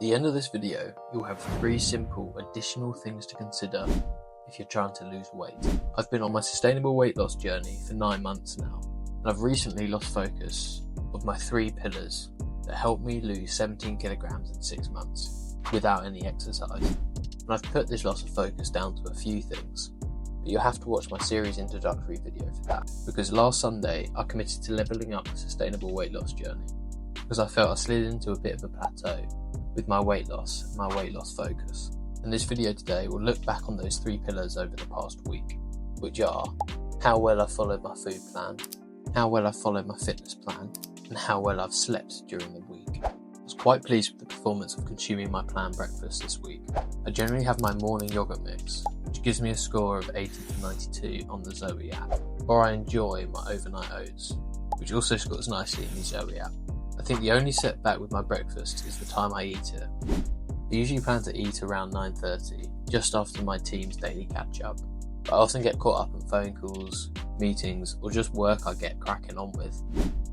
the end of this video, you'll have 3 simple additional things to consider if you're trying to lose weight. I've been on my sustainable weight loss journey for 9 months now, and I've recently lost focus of my 3 pillars that helped me lose 17 kilograms in 6 months without any exercise. And I've put this loss of focus down to a few things, but you'll have to watch my series introductory video for that, because last Sunday I committed to levelling up the sustainable weight loss journey because I felt I slid into a bit of a plateau with my weight loss and my weight loss focus. And this video today will look back on those 3 pillars over the past week, which are how well I followed my food plan, how well I followed my fitness plan, and how well I've slept during the week. I was quite pleased with the performance of consuming my planned breakfast this week. I generally have my morning yogurt mix, which gives me a score of 80 to 92 on the Zoe app, or I enjoy my overnight oats, which also scores nicely in the Zoe app. I think the only setback with my breakfast is the time I eat it. I usually plan to eat around 9:30, just after my team's daily catch-up, but I often get caught up in phone calls, meetings, or just work I get cracking on with.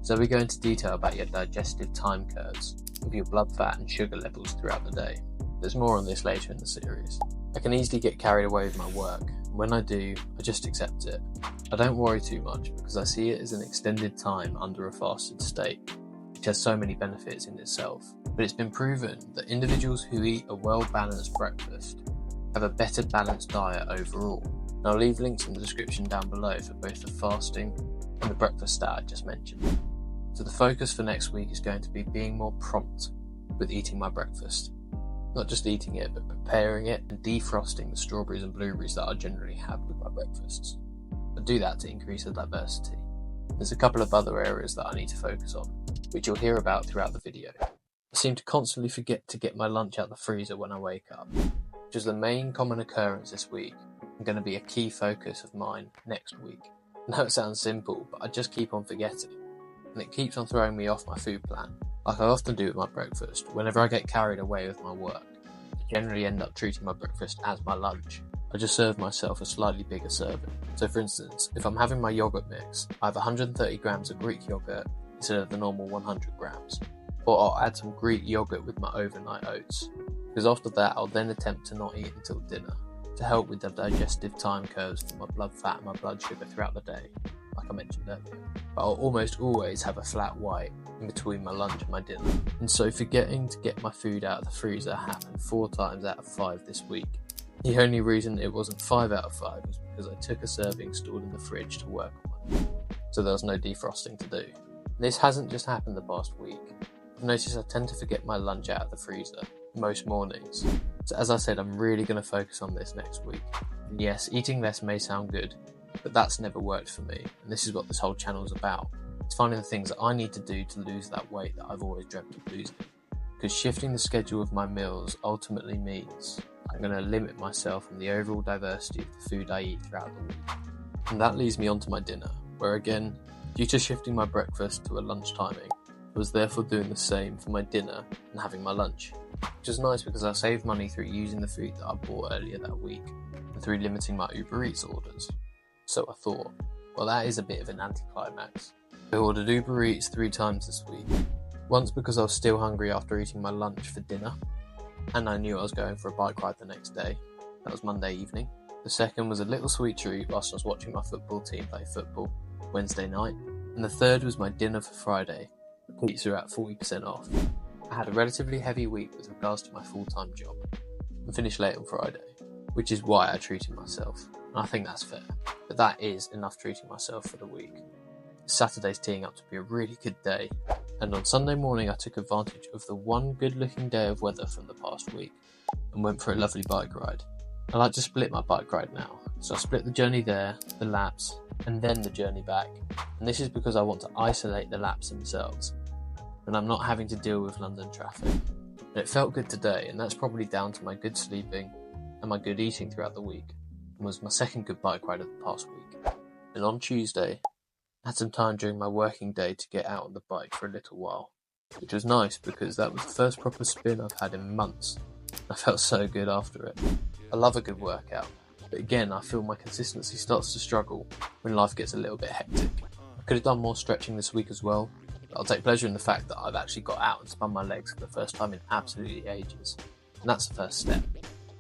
So we go into detail about your digestive time curves of your blood fat and sugar levels throughout the day. There's more on this later in the series. I can easily get carried away with my work, and when I do, I just accept it. I don't worry too much because I see it as an extended time under a fasted state, which has so many benefits in itself. But it's been proven that individuals who eat a well-balanced breakfast have a better balanced diet overall. And I'll leave links in the description down below for both the fasting and the breakfast stat I just mentioned. So the focus for next week is going to be being more prompt with eating my breakfast. Not just eating it, but preparing it and defrosting the strawberries and blueberries that I generally have with my breakfasts. I do that to increase the diversity. There's a couple of other areas that I need to focus on, which you'll hear about throughout the video. I seem to constantly forget to get my lunch out the freezer when I wake up, which is the main common occurrence this week and going to be a key focus of mine next week. I know it sounds simple, but I just keep on forgetting, and it keeps on throwing me off my food plan, like I often do with my breakfast. Whenever I get carried away with my work, I generally end up treating my breakfast as my lunch. I just serve myself a slightly bigger serving. So for instance, if I'm having my yogurt mix, I have 130 grams of Greek yogurt instead of the normal 100 grams. Or I'll add some Greek yogurt with my overnight oats, because after that I'll then attempt to not eat until dinner to help with the digestive time curves for my blood fat and my blood sugar throughout the day, like I mentioned earlier. But I'll almost always have a flat white in between my lunch and my dinner. And so forgetting to get my food out of the freezer happened 4 times out of 5 this week. The only reason it wasn't 5 out of 5 was because I took a serving stored in the fridge to work on, so there was no defrosting to do. This hasn't just happened the past week. I've noticed I tend to forget my lunch out of the freezer most mornings. So as I said, I'm really going to focus on this next week. And yes, eating less may sound good, but that's never worked for me, and this is what this whole channel is about. It's finding the things that I need to do to lose that weight that I've always dreamt of losing. Because shifting the schedule of my meals ultimately means I'm going to limit myself from the overall diversity of the food I eat throughout the week. And that leads me on to my dinner, where again, due to shifting my breakfast to a lunch timing, I was therefore doing the same for my dinner and having my lunch, which is nice because I saved money through using the food that I bought earlier that week and through limiting my Uber Eats orders. So I thought, well, that is a bit of an anticlimax. I ordered Uber Eats 3 times this week. Once because I was still hungry after eating my lunch for dinner, and I knew I was going for a bike ride the next day. That was Monday evening. The second was a little sweet treat whilst I was watching my football team play football Wednesday night. And the third was my dinner for Friday, the pizza at 40% off. I had a relatively heavy week with regards to my full-time job and finished late on Friday, which is why I treated myself. And I think that's fair, but that is enough treating myself for the week. Saturday's teeing up to be a really good day, and on Sunday morning I took advantage of the one good looking day of weather from the past week and went for a lovely bike ride. I like to split my bike ride now, so I split the journey there, the laps, and then the journey back, and this is because I want to isolate the laps themselves, and I'm not having to deal with London traffic. And it felt good today, and that's probably down to my good sleeping and my good eating throughout the week, and was my second good bike ride of the past week. And on Tuesday, I had some time during my working day to get out on the bike for a little while, which was nice because that was the first proper spin I've had in months. I felt so good after it. I love a good workout, but again I feel my consistency starts to struggle when life gets a little bit hectic. I could have done more stretching this week as well, But I'll take pleasure in the fact that I've actually got out and spun my legs for the first time in absolutely ages. And that's the first step.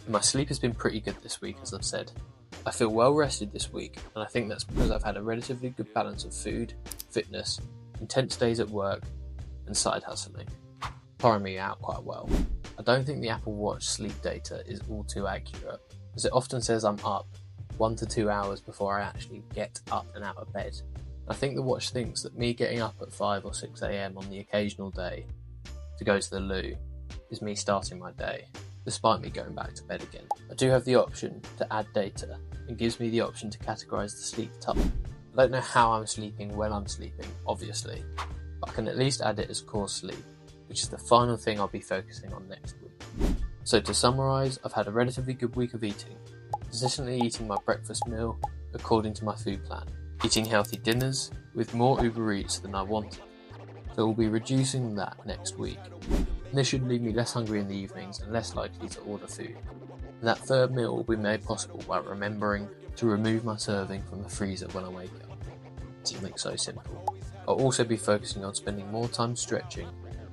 And my sleep has been pretty good this week, as I've said. I feel well rested this week, and I think that's because I've had a relatively good balance of food, fitness, intense days at work, and side hustling, tiring me out quite well. I don't think the Apple Watch sleep data is all too accurate, as it often says I'm up 1 to 2 hours before I actually get up and out of bed. I think the watch thinks that me getting up at 5 or 6 AM on the occasional day to go to the loo is me starting my day, despite me going back to bed again. I do have the option to add data, and gives me the option to categorise the sleep type. I don't know how I'm sleeping when I'm sleeping, obviously, but I can at least add it as core sleep, which is the final thing I'll be focusing on next week. So to summarise, I've had a relatively good week of eating, consistently eating my breakfast meal according to my food plan, eating healthy dinners with more Uber Eats than I wanted, so we'll be reducing that next week. And this should leave me less hungry in the evenings and less likely to order food. And that third meal will be made possible by remembering to remove my serving from the freezer when I wake up. Something so simple. I'll also be focusing on spending more time stretching,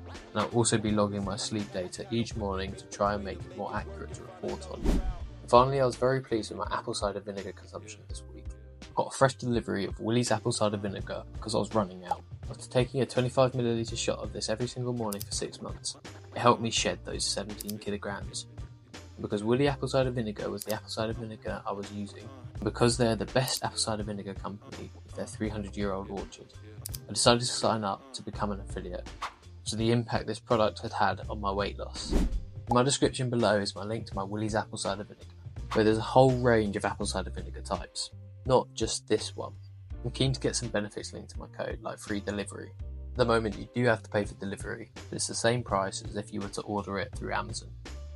and I'll also be logging my sleep data each morning to try and make it more accurate to report on. And finally, I was very pleased with my apple cider vinegar consumption this week. I got a fresh delivery of Willy's apple cider vinegar because I was running out. After taking a 25ml shot of this every single morning for 6 months, it helped me shed those 17 kilograms. And because Willy apple cider vinegar was the apple cider vinegar I was using, and because they're the best apple cider vinegar company with their 300-year-old orchard, I decided to sign up to become an affiliate, so the impact this product had had on my weight loss. In my description below is my link to my Willy's apple cider vinegar, where there's a whole range of apple cider vinegar types, not just this one. I'm keen to get some benefits linked to my code, like free delivery. At the moment you do have to pay for delivery, but it's the same price as if you were to order it through Amazon,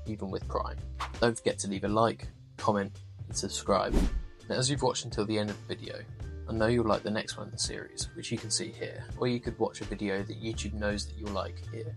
even with Prime. Don't forget to leave a like, comment and subscribe. Now, as you've watched until the end of the video, I know you'll like the next one in the series, which you can see here, or you could watch a video that YouTube knows that you'll like here.